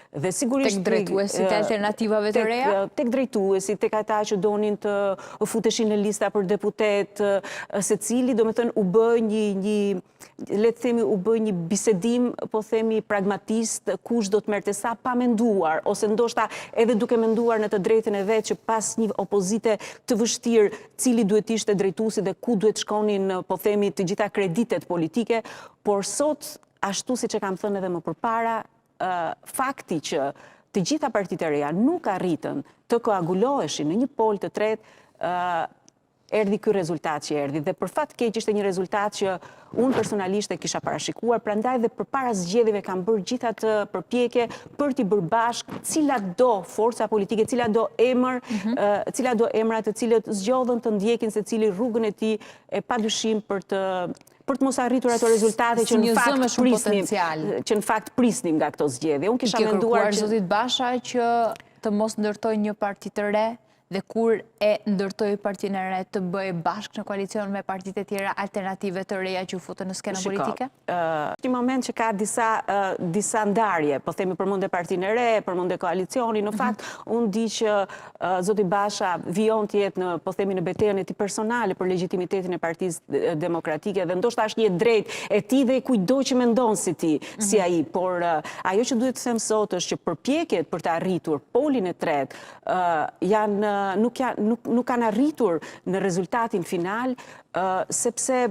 Dhe sigurisht tek drejtuesit e alternativave të reja? Tek drejtuesit, tek ata që donin të futeshin në lista për deputet, secili, domethënë u bë le të themi, u bë një bisedim, po themi pragmatist, kush do të merrte sa pa menduar, ose ndoshta edhe duke menduar në të drejtën e vet që pas një opozite të vështirë, cili duhet ishte drejtuesi dhe ku duhet shkonin, po themi, të gjitha kreditet politike, por sot, ashtu siç e kam thënë edhe më përpara, fakti që të gjitha partitë e reja nuk arritën të koaguloheshin në një pol të tretë, erdhi ky rezultat që erdhi. Dhe për fat keq ishte një rezultat që unë personalisht e kisha parashikuar, prandaj dhe përpara zgjedhjeve kam bërë gjitha të përpjekje për t'i bërë bashkë cila do forca politike, cila do emra të cilët zgjodhen të ndjekin secili rrugën e tij, e padyshim për të mos arritur ato rezultate që në fakt prisnim nga këto zgjedhje. Unë kisha menduar që zotit Basha që të mos ndërtoj një parti të re dhe kur e ndërtoj partinë e re të bëj bashkë në koalicion me partitë e tjera alternative të reja që u futën në skenën politike? Në një moment që ka disa ndarje, po themi përmend partinë e re, përmend koalicioni, në fakt unë di që zoti Basha vijon të jetë në, po themi, në betejën e tij personale për legjitimitetin e Partisë Demokratike dhe ndoshta është një drejt e tij dhe kujdo që mendon si ti, si ai, por ajo që duhet të them sot është që përpjekjet për të arritur polin e tretë nuk kanë arritur në rezultatin final, sepse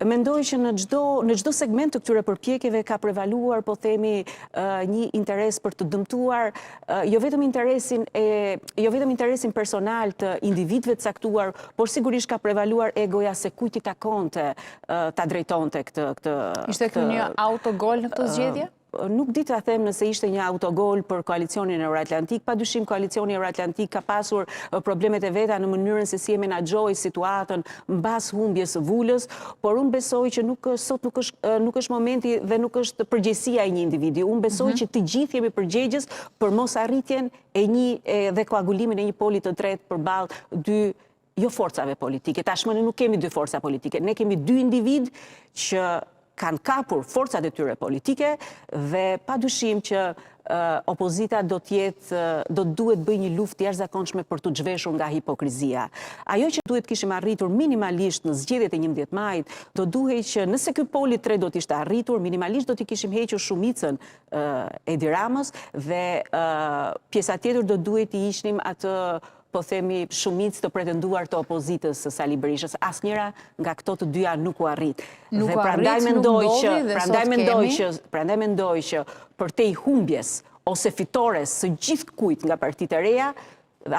mendoj që në çdo segment të këtyre përpjekjeve ka prevaluar, po themi, një interes për të dëmtuar, jo vetëm interesin personal të individëve të caktuar, por sigurisht ka prevaluar egoja se kujt i takonte ta drejtonte këtë. Ishte ky një autogol në këtë zgjedhje? Nuk di të them nëse ishte një autogol për koalicionin Euroatlantik. Padyshim koalicioni Euroatlantik ka pasur problemet e veta në mënyrën se si e menaxhoi situatën mbas humbjes së Vulës, por unë besoj që sot nuk është momenti dhe nuk është përgjegjësia e një individi. Unë besoj që të gjithë jemi përgjegjës për mos arritjen dhe koagulimin e një poli të tretë përballë dy forcave politike. Tashmë ne nuk kemi dy forca politike, ne kemi dy individ që kanë kapur forcat e tyre politike dhe padyshim që opozita do duhet bëj një luftë jashtëzakonshme për të zhveshur nga hipokrizia. Ajo që duhet kishim arritur minimalisht në zgjedhjet e 11 majit, do duhej që nëse ky poli 3 do të ishte arritur, minimalisht do t'i kishim hequr shumicën Edi Ramës dhe pjesa tjetër do duhet t'i ishnim atë, po themi, shumicë të pretenduar të opozitës së Sali Berishës. Asnjëra nga këto të dyja nuk u arrit. Nuk u arrit, nuk ndodhi dhe sot kemi. Prandaj mendoj që përtej humbjes ose fitores së gjithkujt nga partitë e reja,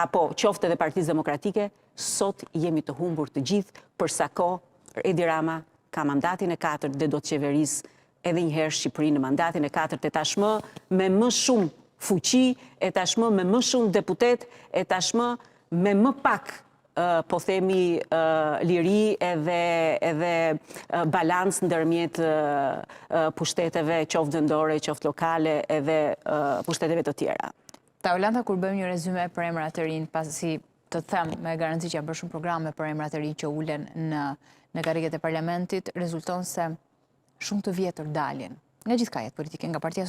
apo qoftë edhe Partisë Demokratike, sot jemi të humbur të gjithë, për sa kohë Edi Rama ka mandatin e 4 dhe do të qeverisë edhe një herë Shqipërinë në mandatin e 4 e tashmë me më shumë fuqi, e tashmë me më shumë deputet, e tashmë me më pak, po themi, liri edhe balans ndërmjet pushteteve, qoftë vendore, qoftë lokale, edhe pushteteve të tjera. Ta Olanda, kur bëjmë një rezume për emrat të rinj, pasi të them me garanci që janë bërë shumë programe për emrat të rinj që ulen në karriget e parlamentit, rezulton se shumë të vjetër dalin nga gjithë kajet politike, nga Partia